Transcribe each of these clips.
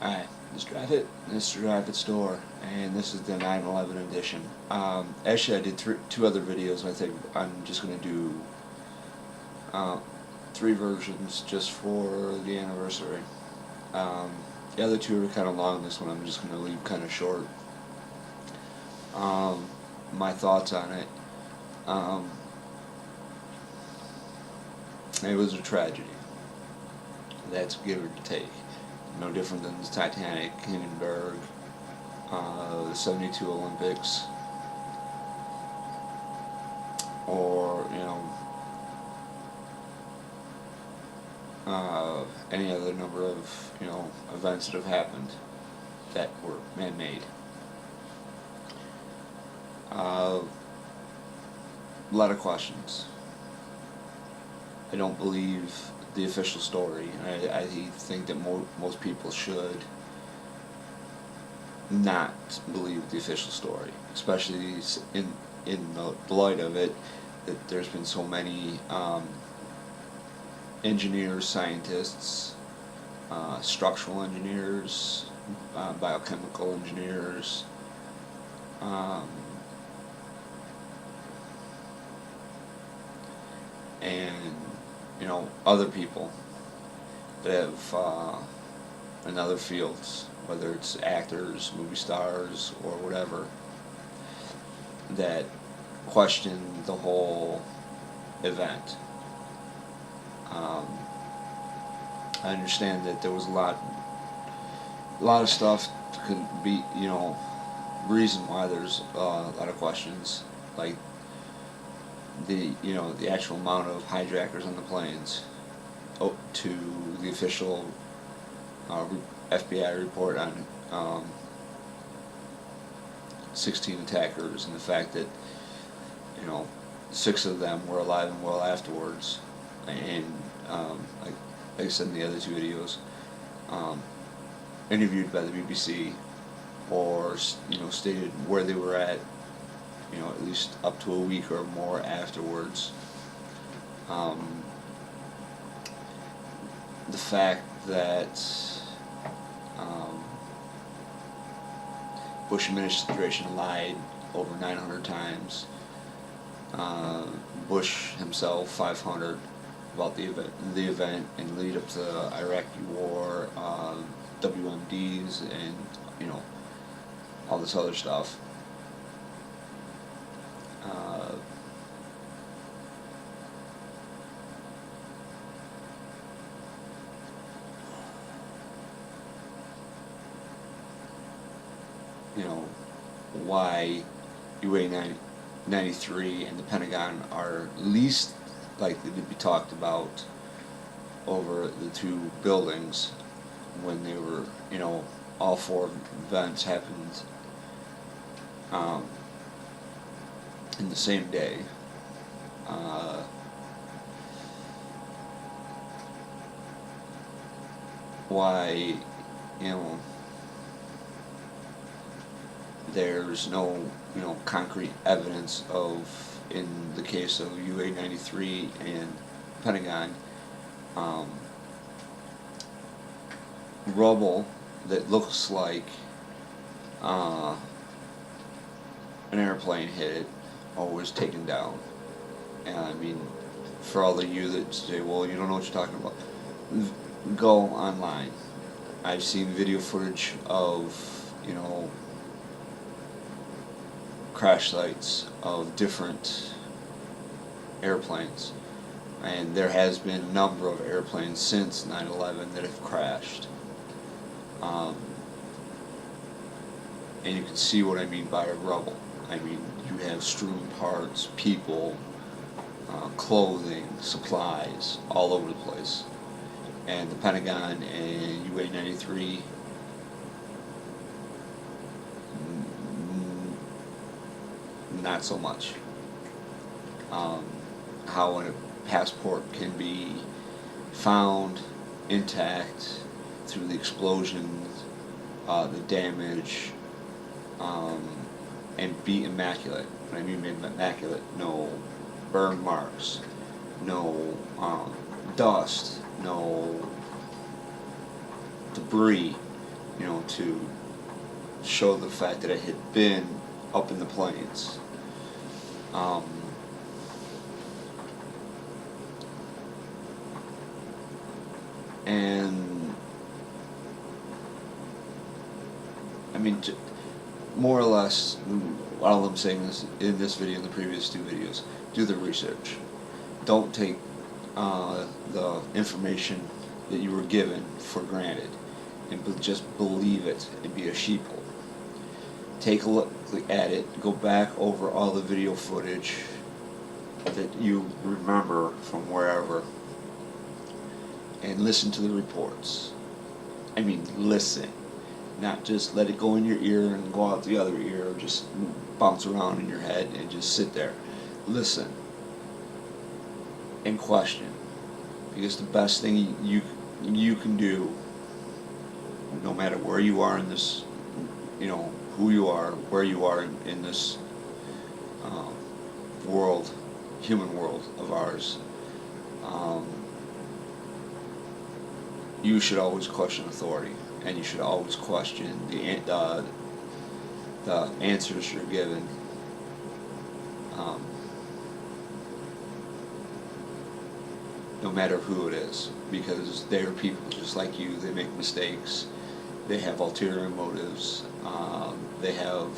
Alright, this draffet store, and this is the 9/11 edition. Actually, I did two other videos. I think I'm just going to do uh, three versions just for the anniversary. Um, the other two are kind of long. This one I'm just going to leave kind of short. My thoughts on it. Um, it was a tragedy. That's give or take. No different than the Titanic, Hindenburg, the '72 Olympics, or any other number of events that have happened that were man-made. A lot of questions. I don't believe the official story. I think that most people should not believe the official story, especially in the light of it that there's been so many engineers, scientists, structural engineers, biochemical engineers, and other people that have in other fields, whether it's actors, movie stars, or whatever, that question the whole event. I understand that there was a lot of stuff could be, reason why there's a lot of questions, like the actual amount of hijackers on the planes, to the official FBI report on 16 attackers, and the fact that 6 of them were alive and well afterwards, and like I said in the other two videos, interviewed by the BBC, or stated where they were at, at least up to a week or more afterwards. The fact that Bush administration lied over 900 times, Bush himself 500, about the event and lead up to the Iraqi war, WMDs, and all this other stuff. Why UA-93 and the Pentagon are least likely to be talked about over the two buildings, when they were, all 4 events happened in the same day. Why, there's no, concrete evidence of, in the case of UA-93 and Pentagon, rubble that looks like an airplane hit it or was taken down. And I mean, for all of you that say, well, you don't know what you're talking about, go online. I've seen video footage of, crash sites of different airplanes, and there has been a number of airplanes since 9/11 that have crashed. And you can see what I mean by rubble. I mean, you have strewn parts, people, clothing, supplies, all over the place. And the Pentagon and UA-93, not so much. How a passport can be found intact through the explosions, the damage, and be immaculate. When I mean immaculate, no burn marks, no dust, no debris, to show the fact that it had been up in the plains. And I mean, more or less, all I'm saying is in this video and the previous two videos, do the research. Don't take the information that you were given for granted and just believe it and be a sheeple. Take a look at it, go back over all the video footage that you remember from wherever, and listen to the reports. I mean, listen. Not just let it go in your ear and go out the other ear, or just bounce around in your head and just sit there. Listen and question, because the best thing you can do, no matter where you are in this, who you are, where you are in this world, human world of ours, you should always question authority, and you should always question the answers you're given. No matter who it is, because they are people just like you. They make mistakes. They have ulterior motives. They have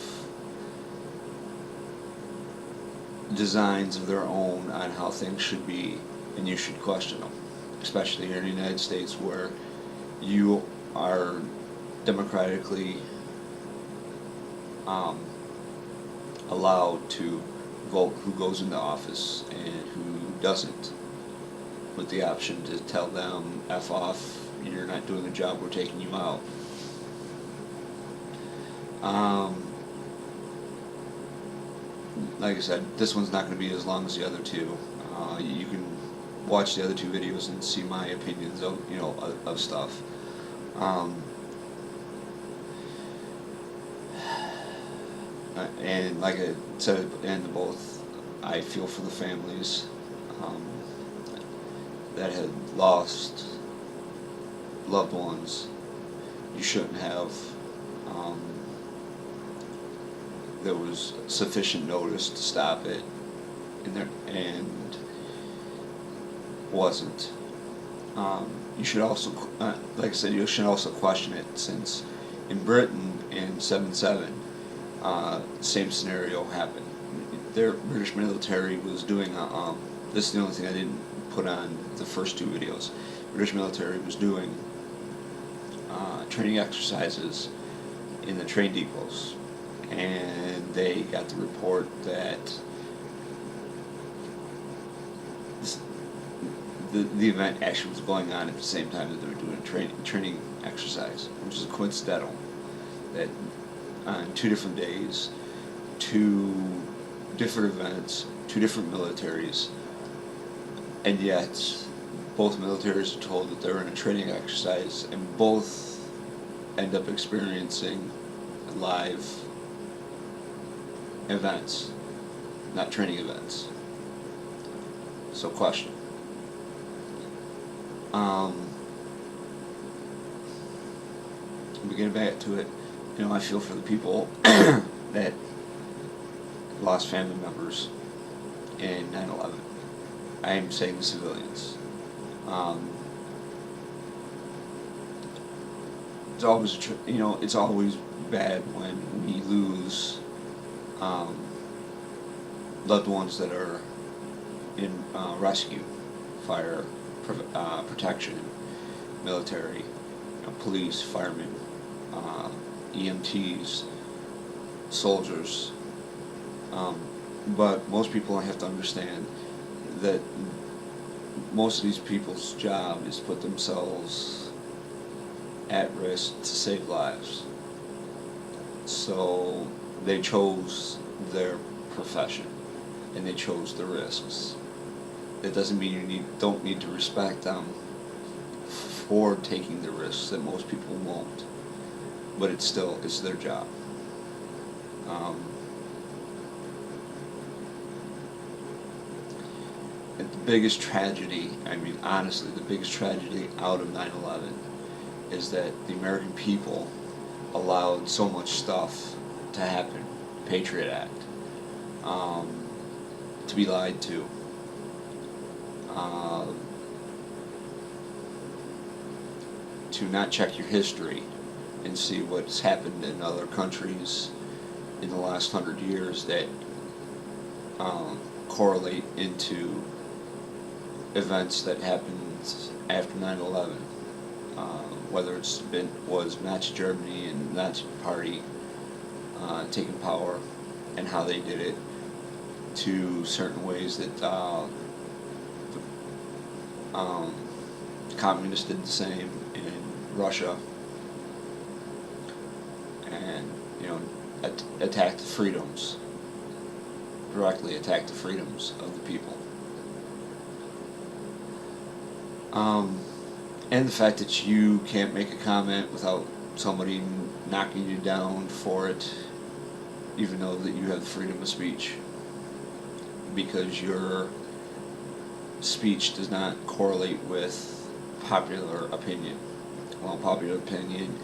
designs of their own on how things should be, and you should question them, especially here in the United States, where you are democratically allowed to vote who goes into office and who doesn't, with the option to tell them, F off, you're not doing the job, we're taking you out. Like I said, this one's not going to be as long as the other two. You can watch the other two videos and see my opinions of of stuff. And like I said at the end of both, I feel for the families that had lost loved ones. You shouldn't have. There was sufficient notice to stop it, and wasn't. You should also, like I said, you should also question it, since in Britain in 7/7, same scenario happened. Their British military was doing this is the only thing I didn't put on the first two videos. British military was doing training exercises in the train depots, and they got the report that the event actually was going on at the same time that they were doing a training exercise, which is coincidental that on 2 different days, 2 different events, 2 different militaries, and yet both militaries are told that they're in a training exercise, and both end up experiencing live events, not training events. So question. Getting back to it, I feel for the people that lost family members in 9/11. I am saying the civilians. It's always it's always bad when we lose loved ones that are in rescue, fire, protection, military, police, firemen, EMTs, soldiers. But most people have to understand that most of these people's job is to put themselves at risk to save lives. So they chose their profession, and they chose the risks. It doesn't mean you don't need to respect them for taking the risks that most people won't, but it's their job. And the biggest tragedy, honestly, the biggest tragedy out of 9/11 is that the American people allowed so much stuff to happen. Patriot Act, to be lied to, uh, to not check your history and see what's happened in other countries in the last 100 years that correlate into events that happened after 9/11. Whether was Nazi Germany and the Nazi Party taking power and how they did it, to certain ways that the communists did the same in Russia, and attacked the freedoms, directly attacked the freedoms of the people. And the fact that you can't make a comment without somebody knocking you down for it, even though that you have the freedom of speech, because your speech does not correlate with popular opinion. Well, popular opinion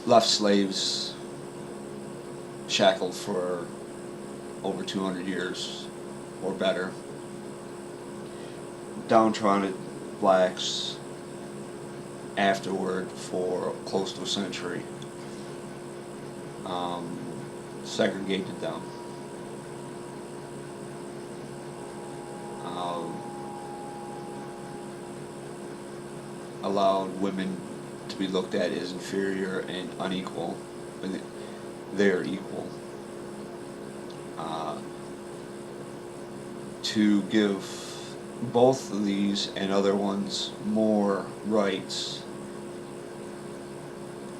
left slaves shackled for over 200 years or better, downtrodden blacks afterward for close to a century, segregated them, allowed women to be looked at as inferior and unequal when they're equal, to give both of these and other ones more rights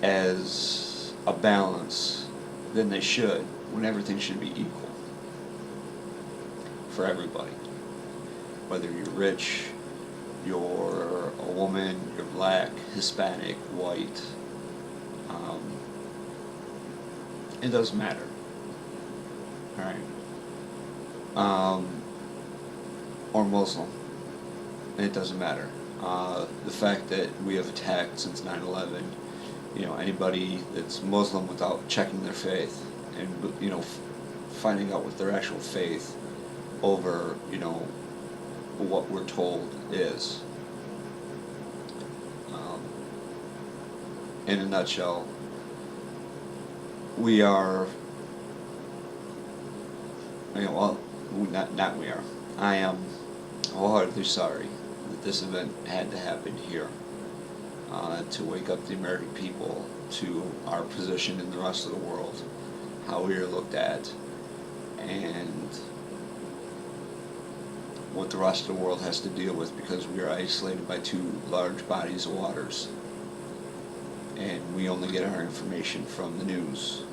as a balance than they should, when everything should be equal for everybody. Whether you're rich, you're a woman, you're black, Hispanic, white, it doesn't matter. Alright? Or Muslim, it doesn't matter. The fact that we have attacked since 9/11, anybody that's Muslim without checking their faith and finding out what their actual faith over what we're told is. In a nutshell, we are, not we are. I am wholeheartedly sorry that this event had to happen here, to wake up the American people to our position in the rest of the world, how we are looked at, and what the rest of the world has to deal with, because we are isolated by two large bodies of waters, and we only get our information from the news,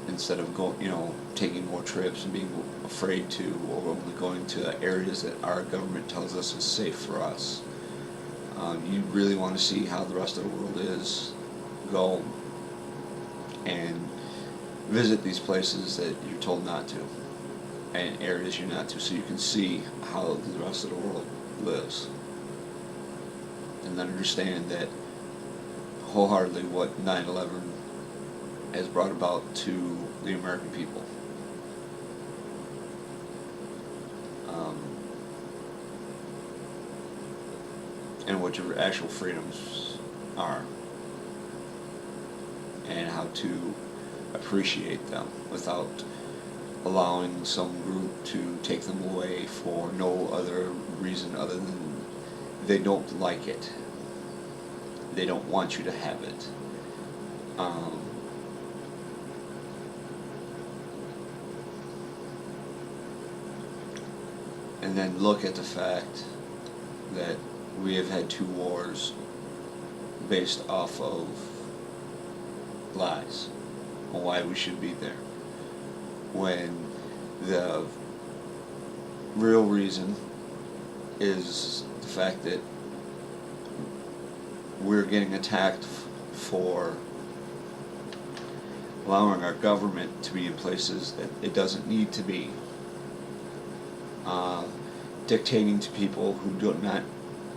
instead of taking more trips and being afraid to, or only going to areas that our government tells us is safe for us. You really want to see how the rest of the world is, go and visit these places that you're told not to, and areas you're not to, so you can see how the rest of the world lives, and then understand that wholeheartedly what 9/11 has brought about to the American people. And what your actual freedoms are, and how to appreciate them without allowing some group to take them away for no other reason other than they don't like it. They don't want you to have it. And then look at the fact that we have had 2 wars based off of lies on why we should be there, when the real reason is the fact that we're getting attacked for allowing our government to be in places that it doesn't need to be, dictating to people who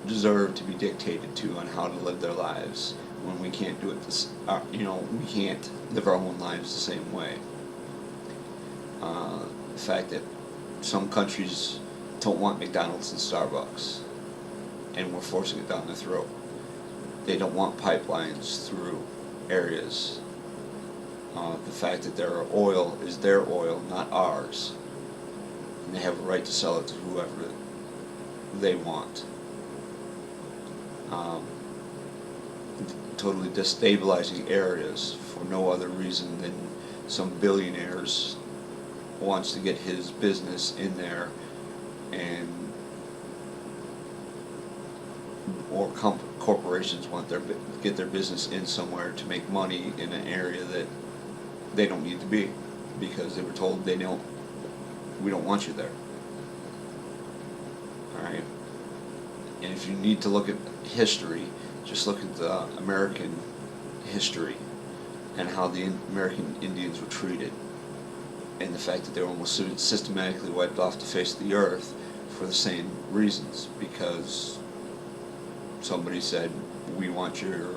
deserve to be dictated to on how to live their lives when we can't do it we can't live our own lives the same way. The fact that some countries don't want McDonald's and Starbucks, and we're forcing it down their throat. They don't want pipelines through areas. The fact that their oil is their oil, not ours, and they have a right to sell it to whoever they want. Totally destabilizing areas for no other reason than some billionaires wants to get his business in there, and or corporations want get their business in somewhere to make money in an area that they don't need to be, because they were told we don't want you there. Alright? And if you need to look at history, just look at the American history and how the American Indians were treated, and the fact that they were almost systematically wiped off the face of the earth for the same reasons, because somebody said, we want your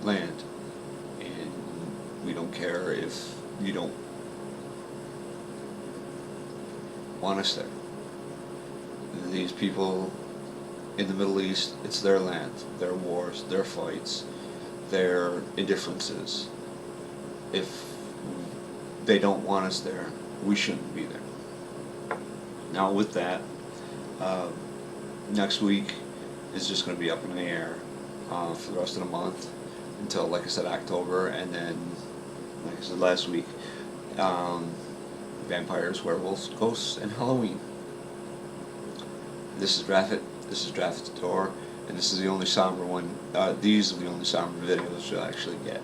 land, and we don't care if you don't want us there. These people in the Middle East, it's their land, their wars, their fights, their indifferences. If they don't want us there, we shouldn't be there. Now with that, next week is just going to be up in the air for the rest of the month until, like I said, October, and then, like I said last week, vampires, werewolves, ghosts, and Halloween. This is Draffet. This is Draffet's Door, and this is the only somber one. These are the only somber videos you'll actually get.